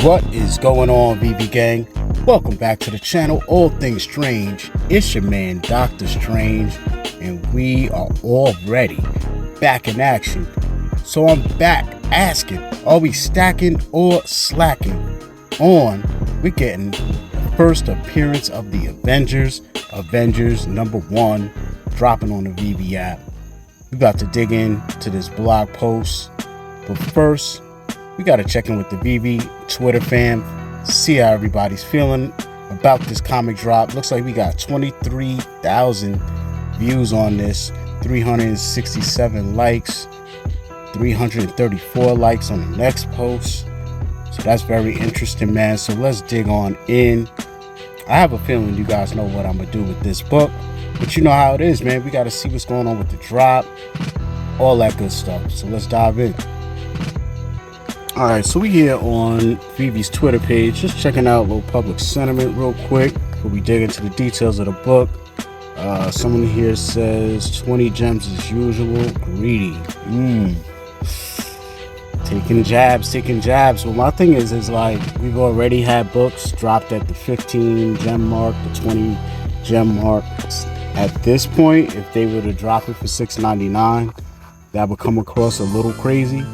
What is going on, VeVe gang? Welcome back to the channel, All Things Strange. It's your man, DoktaStrange, and we are already back in action. So I'm back asking, are we stacking or slacking on? We're getting the first appearance of the Avengers #1, dropping on the VeVe app. We got to dig into this blog post, but first, we got to check in with the VeVe Twitter fam, see how everybody's feeling about this comic drop. Looks like we got 23,000 views on this, 367 likes, 334 likes on the next post. So that's very interesting, man. So let's dig on in. I have a feeling you guys know what I'm gonna do with this book, but you know how it is, man. We got to see what's going on with the drop, all that good stuff. So let's dive in. All right, so we here on VeVe's Twitter page, just checking out a little public sentiment real quick before we dig into the details of the book. Someone here says 20 gems as usual. Greedy. Taking jabs. Well, my thing is like, we've already had books dropped at the 15 gem mark, the 20 gem mark. At this point, if they were to drop it for $6.99, that would come across a little crazy.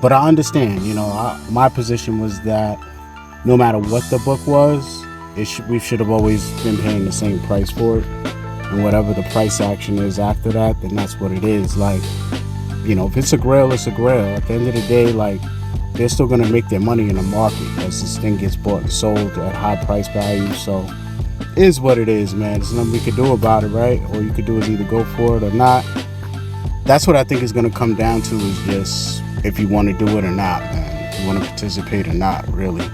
But I understand, you know, my position was that no matter what the book was, we should have always been paying the same price for it. And whatever the price action is after that, then that's what it is. Like, you know, if it's a grail, it's a grail. At the end of the day, like, they're still going to make their money in the market as this thing gets bought and sold at high price value. So it is what it is, man. There's nothing we could do about it, right? All you could do is either go for it or not. That's what I think is going to come down to, is just if you want to do it or not, man. If you want to participate or not, really.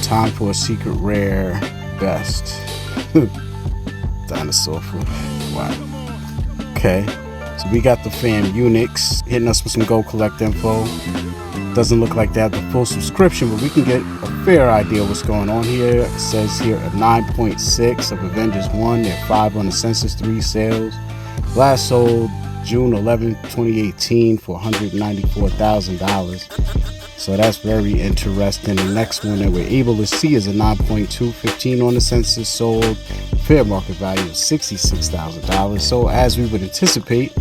Time for a secret rare best. Dinosaur food. Wow. Okay. So we got the fam Unix hitting us with some Go Collect info. Doesn't look like they have the full subscription, but we can get a fair idea of what's going on here. It says here a 9.6 of Avengers 1. They're 5 on the Census 3 sales. Last sold June 11, 2018 for $194,000. So that's very interesting. The next one that we're able to see is a 9.2, 15 on the census, sold, fair market value of $66,000. So as we would anticipate,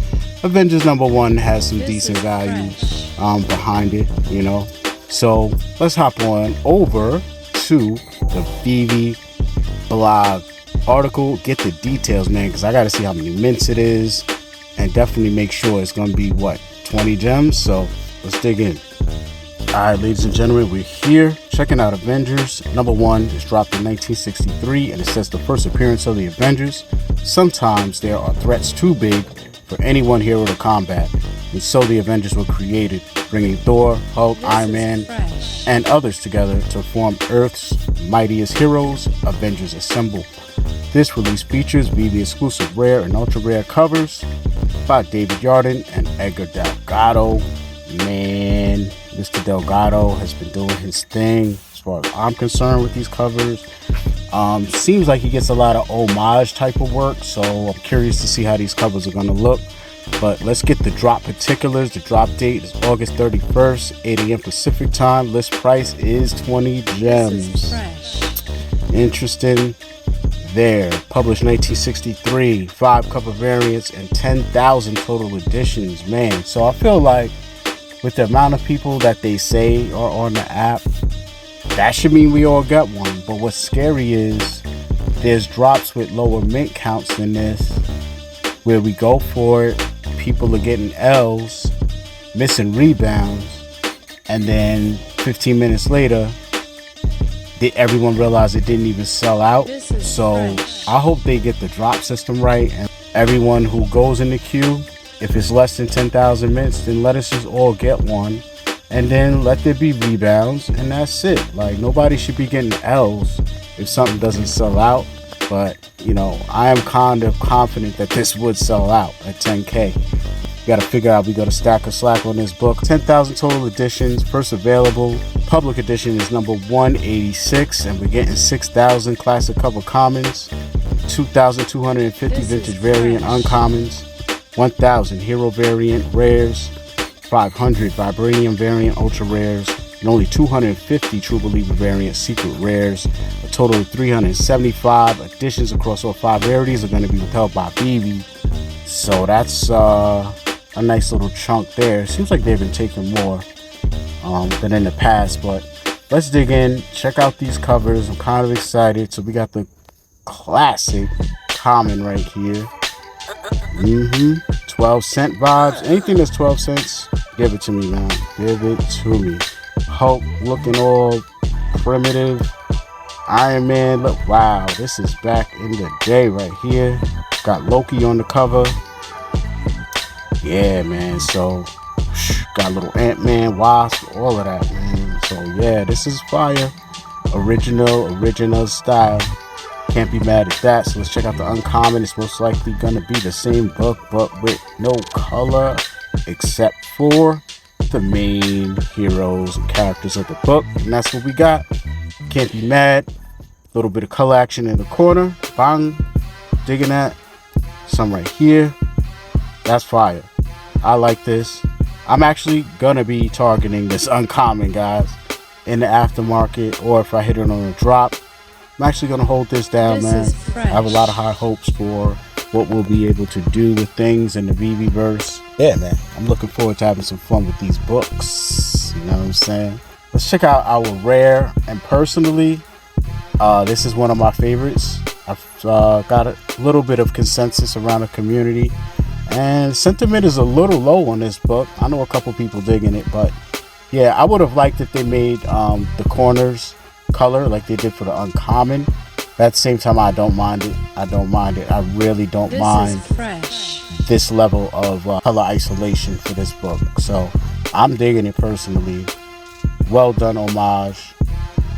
Avengers #1 has some decent value behind it, you know. So let's hop on over to the VeVe blog article, get the details, man, because I got to see how many mints it is. And definitely make sure it's going to be, what, 20 gems? So let's dig in. All right, ladies and gentlemen, we're here checking out Avengers #1. It's dropped in 1963, and it says the first appearance of the Avengers. Sometimes there are threats too big for any one hero to combat, and so the Avengers were created, bringing Thor, Hulk, Iron Man, and others together to form Earth's mightiest heroes. Avengers Assemble. This release features VeVe exclusive rare and ultra rare covers by David Yardin and Edgar Delgado. Man, Mr. Delgado has been doing his thing as far as I'm concerned with these covers. Seems like he gets a lot of homage type of work, so I'm curious to see how these covers are going to look. But let's get the drop particulars. The drop date is August 31st, 8 a.m. Pacific time. List price is 20 gems. Interesting. There, published 1963, 5 cover variants and 10,000 total editions, man. So I feel like with the amount of people that they say are on the app, that should mean we all get one. But what's scary is there's drops with lower mint counts than this, where we go for it, people are getting L's, missing rebounds, and then 15 minutes later, everyone realized it didn't even sell out. So I hope they get the drop system right, and everyone who goes in the queue, if it's less than 10,000 mints, then let us just all get one, and then let there be rebounds, and that's it. Like, nobody should be getting L's if something doesn't sell out. But you know, I am kind of confident that this would sell out at 10K. We got to figure out, we got to stack or slack on this book. 10,000 total editions, first available. Public edition is number 186, and we're getting 6,000 classic cover commons, 2,250 vintage variant uncommons, 1,000 hero variant rares, 500 vibranium variant ultra rares, and only 250 True Believer variant secret rares. A total of 375 editions across all 5 rarities are going to be withheld by VeVe. So that's a nice little chunk there. Seems like they've been taking more than in the past, but let's dig in, check out these covers. I'm kind of excited. So we got the classic common right here. 12 cent vibes. Anything that's 12 cents, give it to me, man. Give it to me. Hulk looking all primitive. Iron Man, look, wow, this is back in the day right here. Got Loki on the cover. Yeah, man. So got little Ant-Man, Wasp, all of that, man. So yeah, this is fire. Original style. Can't be mad at that. So let's check out the uncommon. It's most likely gonna be the same book, but with no color except for the main heroes and characters of the book. And that's what we got. Can't be mad. A little bit of color action in the corner. Bang. Digging that. Some right here. That's fire. I like this. I'm actually gonna be targeting this uncommon, guys, in the aftermarket, or if I hit it on a drop. I'm actually gonna hold this down, man. I have a lot of high hopes for what we'll be able to do with things in the VeVe verse. Yeah, man. I'm looking forward to having some fun with these books. You know what I'm saying? Let's check out our rare. And personally, this is one of my favorites. I've got a little bit of consensus around the community, and sentiment is a little low on this book. I know a couple people digging it, but yeah, I would have liked if they made the corners color like they did for the uncommon. But at the same time, I don't mind it. I really don't mind this level of color isolation for this book. So I'm digging it personally. Well done homage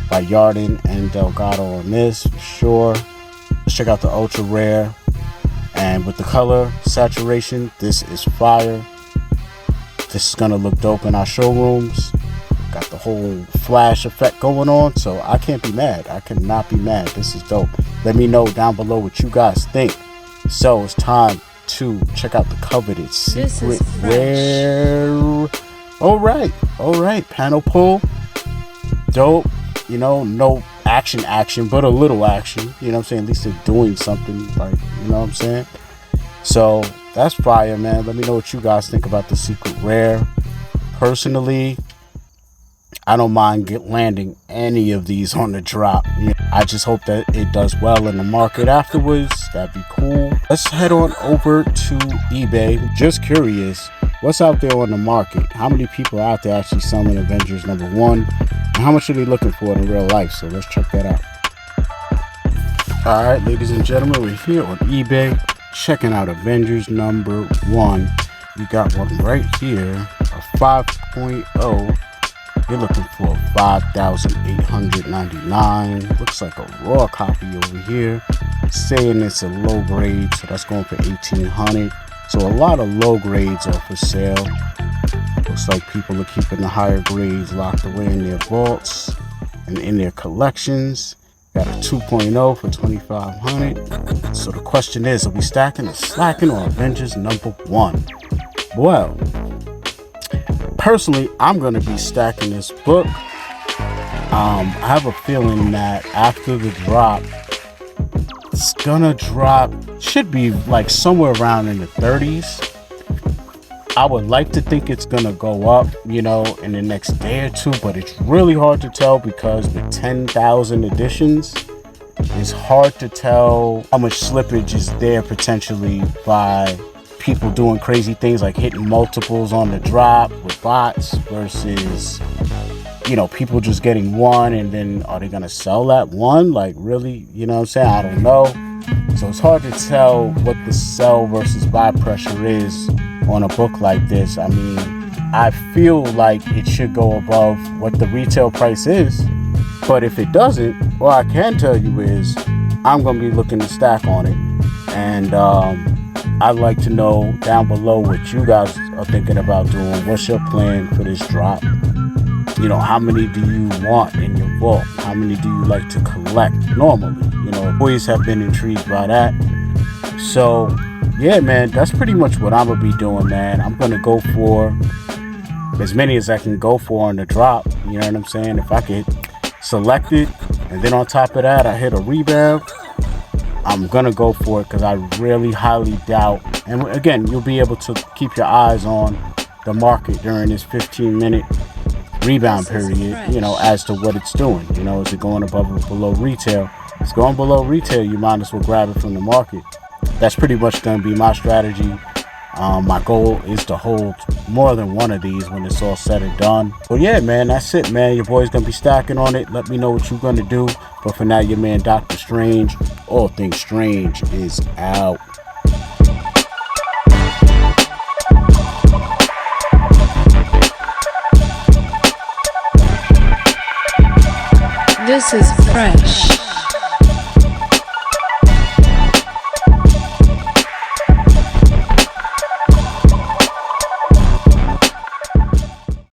by Yarden and Delgado on this, for sure. Let's check out the ultra rare. And with the color saturation, this is fire. This is gonna look dope in our showrooms. Got the whole flash effect going on, so I can't be mad. I cannot be mad. This is dope. Let me know down below what you guys think. So it's time to check out the coveted secret rare. All right, panel pull, dope. You know, no action, but a little action. You know what I'm saying? At least they're doing something, like, you know what I'm saying? So that's fire, man. Let me know what you guys think about the secret rare. Personally, I don't mind landing any of these on the drop. I just hope that it does well in the market afterwards. That'd be cool. Let's head on over to eBay. Just curious, what's out there on the market? How many people are out there actually selling Avengers #1? And how much are they looking for in real life? So let's check that out. All right, ladies and gentlemen, we're here on eBay checking out Avengers #1. We got one right here, a 5.0. You're looking for 5,899. Looks like a raw copy over here. Saying it's a low grade, so that's going for 1,800. So a lot of low grades are for sale. Looks like people are keeping the higher grades locked away in their vaults and in their collections. Got a 2.0 for 2,500. So the question is, are we stacking or slacking on Avengers #1? Well, personally, I'm going to be stacking this book. I have a feeling that after the drop, it's gonna drop, should be like somewhere around in the 30s. I would like to think it's gonna go up, you know, in the next day or two, but it's really hard to tell because with 10,000 editions, it's hard to tell how much slippage is there potentially by people doing crazy things like hitting multiples on the drop with bots versus, you know, people just getting one, and then are they gonna sell that one? Like, really, you know what I'm saying? I don't know. So it's hard to tell what the sell versus buy pressure is on a book like this. I mean, I feel like it should go above what the retail price is, but if it doesn't, what I can tell you is I'm gonna be looking to stack on it. And I'd like to know down below what you guys are thinking about doing. What's your plan for this drop? You know, how many do you want in your vault? How many do you like to collect normally? You know, boys have been intrigued by that. So yeah, man, that's pretty much what I'm gonna be doing, man. I'm gonna go for as many as I can go for on the drop. You know what I'm saying? If I could select it, and then on top of that, I hit a rebound, I'm gonna go for it, because I really highly doubt. And again, you'll be able to keep your eyes on the market during this 15-minute rebound period, you know, as to what it's doing. You know, is it going above or below retail? If it's going below retail, you might as well grab it from the market. That's pretty much going to be my strategy. My goal is to hold more than one of these when it's all said and done. But yeah, man, that's it, man. Your boy's going to be stacking on it. Let me know what you're going to do. But for now, your man Dokta Strange, all things strange, is out. This is fresh.